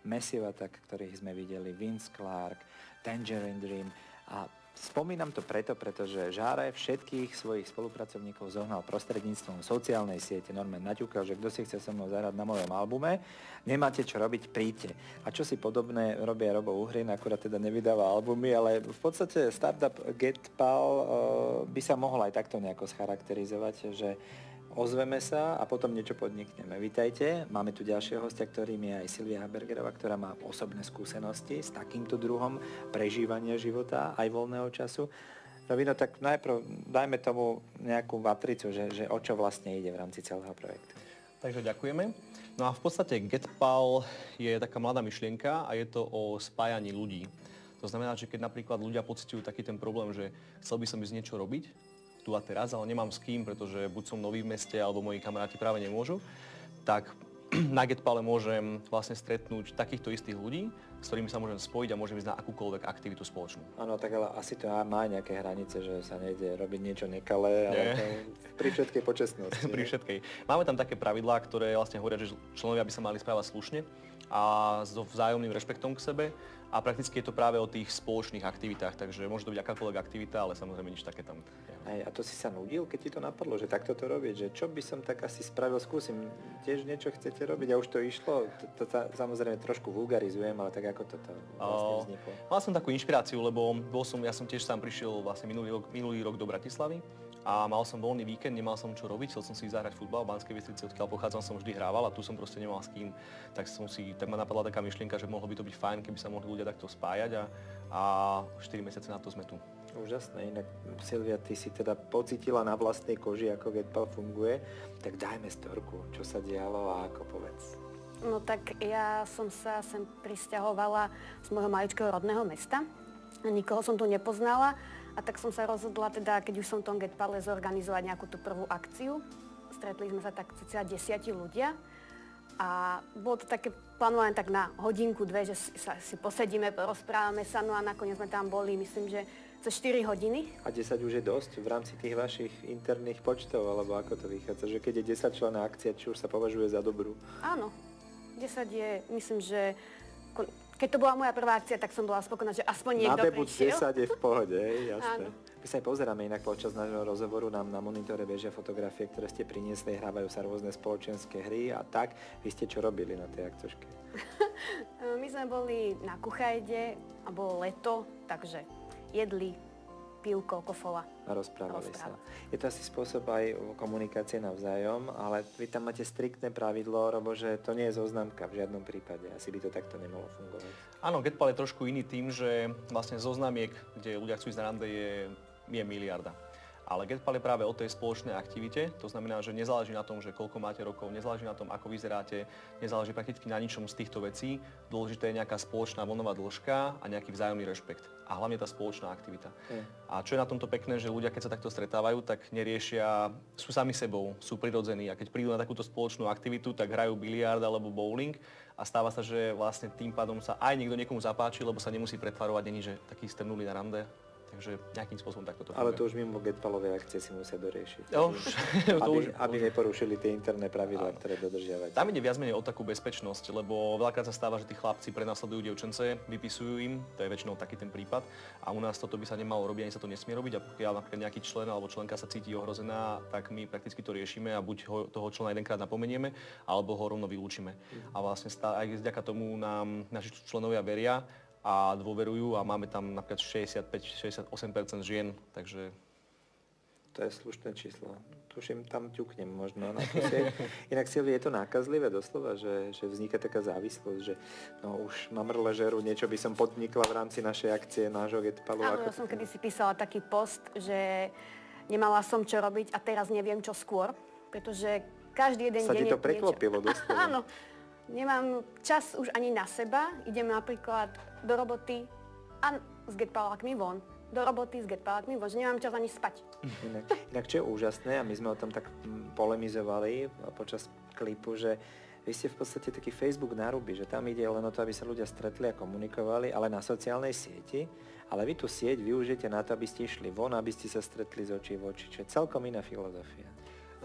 Massive Attack, ktorých sme videli, Vince Clarke, Tangerine Dream. A spomínam to pretože Žáre všetkých svojich spolupracovníkov zohnal prostredníctvom sociálnej siete. Norman naťukal, že kto si chce so mnou zahrať na mojom albume, nemáte čo robiť, príďte. A čo si podobné robia Robo Uhrin, akurát teda nevydáva albumy, ale v podstate startup GetPal by sa mohol aj takto nejako scharakterizovať, že ozveme sa a potom niečo podnikneme. Vítajte, máme tu ďalšieho hostia, ktorým je aj Silvia Habergerová, ktorá má osobné skúsenosti s takýmto druhom prežívania života, aj voľného času. Rovino, tak najprv dajme tomu nejakú matricu, že o čo vlastne ide v rámci celého projektu. Takže ďakujeme. No a v podstate GetPal je taká mladá myšlienka a je to o spájaní ľudí. To znamená, že keď napríklad ľudia pociťujú taký ten problém, že chcel by som ísť niečo robiť, tu a teraz, ale nemám s kým, pretože buď som nový v meste, alebo moji kamaráti práve nemôžu, tak na GetPale môžem vlastne stretnúť takýchto istých ľudí, s ktorými sa môžem spojiť a môžem ísť na akúkoľvek aktivitu spoločnú. Áno, tak ale asi to má nejaké hranice, že sa nejde robiť niečo nekalé, ale to pri všetkej počestnosti. Pri všetkej. Máme tam také pravidlá, ktoré vlastne hovoria, že členovia by sa mali správať slušne a so vzájomným rešpektom k sebe. A prakticky je to práve o tých spoločných aktivitách, takže môže to byť akákoľvek aktivita, ale samozrejme nič také tam. A to si sa nudil, keď ti to napadlo, že takto to robiť, že čo by som tak asi spravil, skúsim, tiež niečo chcete robiť a už to išlo, to samozrejme trošku vulgarizujem, ale tak ako toto vlastne vzniklo? Mal som takú inšpiráciu, lebo ja som tiež sám prišiel vlastne minulý rok do Bratislavy a mal som voľný víkend, nemal som čo robiť, chcel som si zahrať futbal v Banskej Bystrici, odkiaľ pochádzam, som vždy hrával a tu som proste nemal s kým, tak ma napadla taká myšlienka, že mohlo by to byť fajn, keby sa mohli ľudia takto spájať a 4 mesiace na to sme tu. Úžasné, inak Silvia, ty si teda pocítila na vlastnej koži, ako GetPal funguje, tak dajme storku, čo sa dialo a ako, povedz. No tak ja som sa sem prisťahovala z môjho maličkého rodného mesta, nikoho som tu nepoznala a tak som sa rozhodla teda, keď už som v tom GetPale, zorganizovať nejakú tú prvú akciu. Stretli sme sa tak cca 10 ľudia. A bolo to také plánované tak na hodinku, dve, že si posedíme, porozprávame sa, no a nakoniec sme tam boli, myslím, že cez 4 hodiny. A 10 už je dosť v rámci tých vašich interných počtov, alebo ako to vychádza? Že keď je 10 členná akcia, či už sa považuje za dobrú? Áno, 10 je, myslím, že keď to bola moja prvá akcia, tak som bola spokojná, že aspoň niekto prišiel. Na debut 10 je v pohode, jasné. Áno. My sa aj pozeráme inak počas nášho rozhovoru, nám na monitore bežia fotografie, ktoré ste priniesli, hrávajú sa rôzne spoločenské hry a tak. Vy ste čo robili na tej akcoške? My sme boli na Kuchajde a bolo leto, takže jedli, pivko, kofola. A rozprávali sa. Je to asi spôsob aj komunikácie navzájom, ale vy tam máte striktné pravidlo, lebo že to nie je zoznamka v žiadnom prípade. Asi by to takto nemohlo fungovať. Áno, GetPal je trošku iný tým, že vlastne zoznamiek, kde ľudia chcú ísť na rande, je miliarda. Ale GetPal je práve o tej spoločnej aktivite, to znamená, že nezáleží na tom, že koľko máte rokov, nezáleží na tom, ako vyzeráte, nezáleží prakticky na ničom z týchto vecí. Dôležité je nejaká spoločná vlnová dĺžka a nejaký vzájomný rešpekt. A hlavne tá spoločná aktivita. A čo je na tomto pekné, že ľudia, keď sa takto stretávajú, tak neriešia, sú sami sebou, sú prirodzení. A keď prídu na takúto spoločnú aktivitu, tak hrajú biliard alebo bowling a stáva sa, že vlastne tým pádom sa aj niekto niekomu zapáči, lebo sa nemusí pretvarovať, není, že taký strnulý na rande. Takže nejakým spôsobom takto to funguje. Ale to už mimo GetPalové akcie si musia doriešiť. Aby neporušili tie interné pravidlá, ktoré dodržiavate. Tam ide viac menej o takú bezpečnosť, lebo veľakrát sa stáva, že tí chlapci prenasledujú dievčence, vypisujú im, to je väčšinou taký ten prípad. A u nás toto by sa nemalo robiť, ani sa to nesmie robiť. A pokiaľ napríklad nejaký člen alebo členka sa cíti ohrozená, tak my prakticky to riešime a buď toho člena jedenkrát napomenieme, alebo ho rovno vylúčime. A vlastne aj vďaka tomu nám naši členovia veria a dôverujú a máme tam napríklad 65-68% žien, takže... To je slušné číslo. Tuším, tam ťuknem možno na to sieť. Inak, Silvia, je to nákazlivé doslova, že vzniká taká závislosť, že no už mamrle žeru, niečo by som podnikla v rámci našej akcie, nášho GetPalu. Áno, ja som kedysi písala taký post, že nemala som čo robiť a teraz neviem čo skôr, pretože každý jeden deň... Sa ti to preklopilo doslova. Áno. Nemám čas už ani na seba, idem napríklad do roboty a s GetPalákmi von. Do roboty s GetPalákmi von, že nemám čas ani spať. Inak čo je úžasné, a my sme o tom tak polemizovali počas klipu, že vy ste v podstate taký Facebook náruby, že tam ide len o to, aby sa ľudia stretli a komunikovali, ale na sociálnej sieti. Ale vy tú sieť využijete na to, aby ste išli von, aby ste sa stretli z očí v oči, čo je celkom iná filozofia.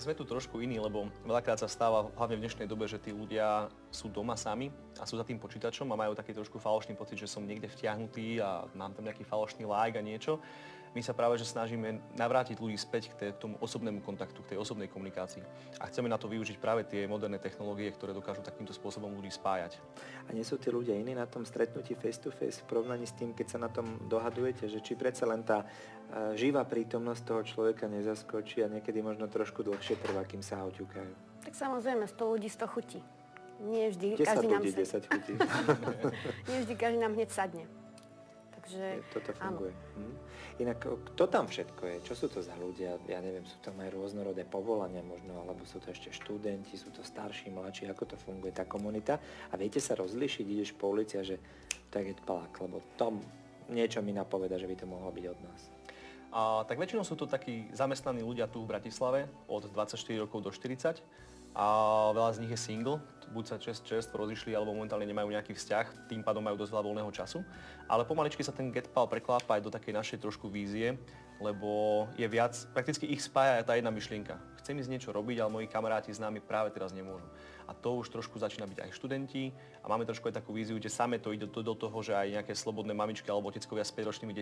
sme tu trošku iní, lebo veľakrát sa stáva, hlavne v dnešnej dobe, že tí ľudia sú doma sami a sú za tým počítačom a majú taký trošku falošný pocit, že som niekde vtiahnutý a mám tam nejaký falošný like a niečo. My sa práve že snažíme navrátiť ľudí späť k tomu osobnému kontaktu, k tej osobnej komunikácii. A chceme na to využiť práve tie moderné technológie, ktoré dokážu takýmto spôsobom ľudí spájať. A nie sú tí ľudia iní na tom stretnutí face to face v porovnaní s tým, keď sa na tom dohadujete, že či predsa len tá živá prítomnosť toho človeka nezaskočí a niekedy možno trošku dlhšie trvá, kým sa oťukajú. Tak samozrejme, 100 ľudí, 100 chutí. Nie vždy 10 každý nám ľudí, 10 chutí. Nie vždy každý nám hneď sadne. Takže toto funguje. Inak, kto tam všetko je? Čo sú to za ľudia? Ja neviem, sú tam aj rôznorodé povolania možno, alebo sú to ešte študenti, sú to starší, mladší, ako to funguje tá komunita? A viete sa rozlíšiť, ideš po ulici a že to je Getpalák, lebo to niečo mi napoveda, že by to mohlo byť od nás. Tak väčšinou sú to takí zamestnaní ľudia tu v Bratislave od 24 rokov do 40 a veľa z nich je single, buď sa čerstvo rozišli alebo momentálne nemajú nejaký vzťah, tým pádom majú dosť veľa voľného času. Ale pomaličky sa ten Getpal preklápa aj do takej našej trošku vízie, lebo je viac, prakticky ich spája tá jedna myšlienka. Chcem ísť niečo robiť, ale moji kamaráti s nami práve teraz nemôžu. A to už trošku začína byť aj študenti a máme trošku aj takú víziu, že same to ide do toho, že aj nejaké slobodné mamičky alebo oteckovia s 5-ročnými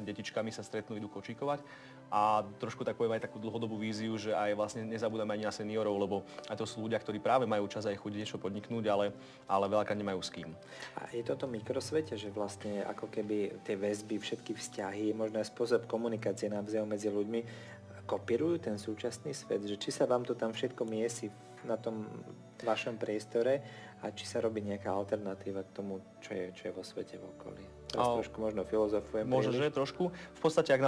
detičkami sa stretnú, idú kočíkovať. A trošku takú aj takú dlhodobú víziu, že aj vlastne nezabúdame ani na seniorov, lebo aj to sú ľudia, ktorí práve majú čas aj chuť niečo podniknúť, ale veľakrát nemajú s kým. A je toto mikrosvete, že vlastne ako keby tie väzby, všetky vzťahy, možno aj spôsob komunikácie navzájom medzi ľuďmi kopírujú ten súčasný svet, že či sa vám to tam všetko miesi na tom vašom priestore a či sa robí nejaká alternatíva k tomu, čo je vo svete v okolí. Teraz trošku možno filozofujem. Možno, že trošku. V podstate, ak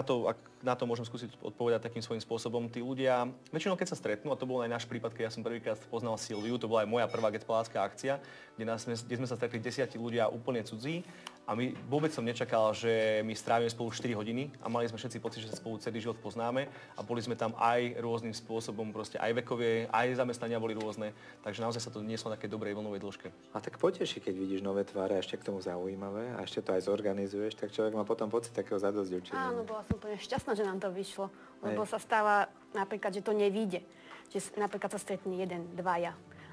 na to môžem skúsiť odpovedať takým svojím spôsobom, tí ľudia, väčšinou keď sa stretnú, a to bol aj náš prípad, keď ja som prvýkrát poznal Silviu, to bola aj moja prvá Getpalácka akcia, kde sme sa stretli 10 ľudia úplne cudzí a my vôbec som nečakal, že my strávime spolu 4 hodiny a mali sme všetci pocit, že sa spolu celý život poznáme a boli sme tam aj rôznym spôsobom, proste aj vekové, aj zamestnania boli rôzne, takže naozaj sa to nieslo na takej dobrej vlnovej dĺžke. A tak poteší, keď vidíš nové tváre a ešte k tomu zaujímavé a ešte to aj zorganizuješ, tak človek má potom pocit takého zadosťučinenia. Áno, bola som úplne šťastná, že nám to vyšlo, lebo sa stáva napríklad, že to nevíde, že napríklad sa stretne 1, 2,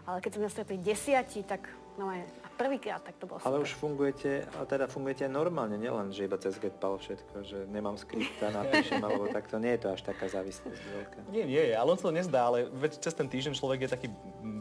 ale keď sme stretli 10, tak no aj prvýkrát, tak to bolo super. Ale už fungujete normálne, nielen, že iba cez Getpal všetko, že nemám skripta, napíšem, alebo takto, nie je to až taká závislosť veľká. Nie, ale on sa to nezdá, ale cez ten týždeň človek je taký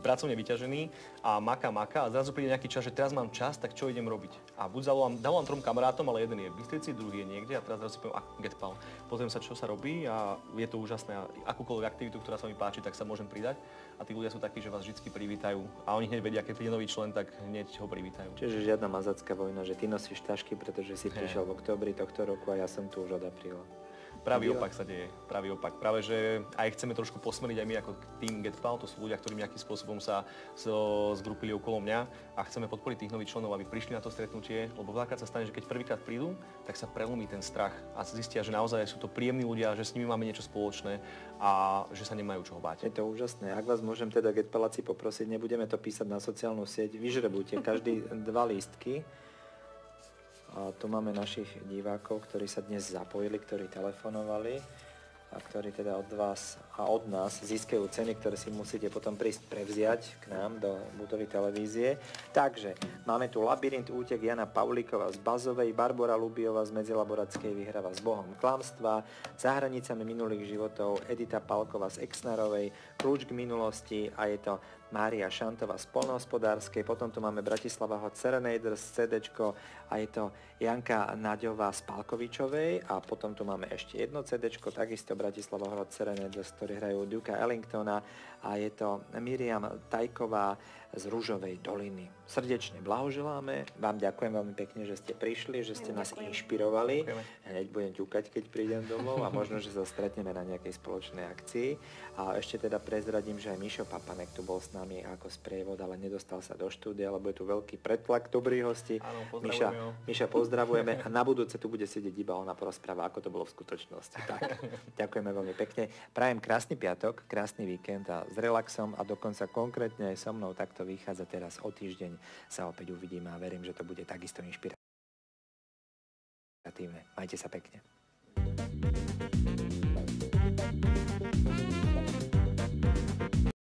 pracovne vyťažený a maká a zrazu príde nejaký čas, že teraz mám čas, tak čo idem robiť? A buď zavolám 3 kamarátom, ale jeden je v Bystrici, druhý je niekde a teraz zrazu si poviem, Getpal. Pozriem sa, čo sa robí a je to úžasné a akúkoľvek aktivitu, ktorá sa mi páči, tak sa môžem pridať. A tí ľudia sú takí, že vás vždy privítajú a oni hneď vedia, keď je nový člen, tak hneď ho privítajú. Čiže žiadna mazacká vojna, že ty nosíš tašky, pretože si prišiel v októbri tohto roku a ja som tu už od apríla. Pravý opak sa deje, pravý opak. Práve, že aj chceme trošku posmeriť aj my ako tým Getpal, to sú ľudia, ktorí nejakým spôsobom sa zgrupili okolo mňa a chceme podporiť tých nových členov, aby prišli na to stretnutie, lebo veľakrát sa stane, že keď prvýkrát prídu, tak sa prelomí ten strach a zistia, že naozaj sú to príjemní ľudia, že s nimi máme niečo spoločné a že sa nemajú čoho báť. Je to úžasné. Ak vás môžem teda Getpaláci poprosiť, nebudeme to písať na sociálnu sieť, vyžrebujte každý 2 lístky. A tu máme našich divákov, ktorí sa dnes zapojili, ktorí telefonovali a ktorí teda od vás a od nás získajú ceny, ktoré si musíte potom prísť prevziať k nám do budovy televízie. Takže máme tu Labyrint útek Jana Pavlíkova z Bazovej, Barbora Lubiová z Medzilaboratskej vyhráva s Bohom klamstva, Za hranicami minulých životov Edita Palková z Exnarovej, Kľúč k minulosti a je to Mária Šantová z Poľnohospodárskej, potom tu máme Bratislava Hot Serenaders CD-čko a je to Janka Naďová z Palkovičovej a potom tu máme ešte jedno CD-čko, takisto Bratislava Hot Serenaders, ktorí hrajú Duka Ellingtona a je to Miriam Tajková z Ružovej doliny. Srdečne blahoželáme, vám ďakujem veľmi pekne, že ste prišli, že ste nás inšpirovali. Hneď budem ťukať, keď prídem domov a možno, že sa stretneme na nejakej spoločnej akcii. A ešte teda prezradím, že aj Mišo Papanek tu bol s nami ako sprievod, ale nedostal sa do štúdia, lebo je tu veľký pretlak dobrých hostí. Áno, Miša, pozdravujeme a na budúce tu bude sedieť iba ona porozpráva, ako to bolo v skutočnosti. Tak, ďakujeme veľmi pekne. Prajem krásny piatok, krásny víkend a s relaxom a dokonca konkrétne aj so mnou takto vychádza teraz o týždeň sa opäť uvidíme a verím, že to bude takisto inšpiratívne. Majte sa pekne.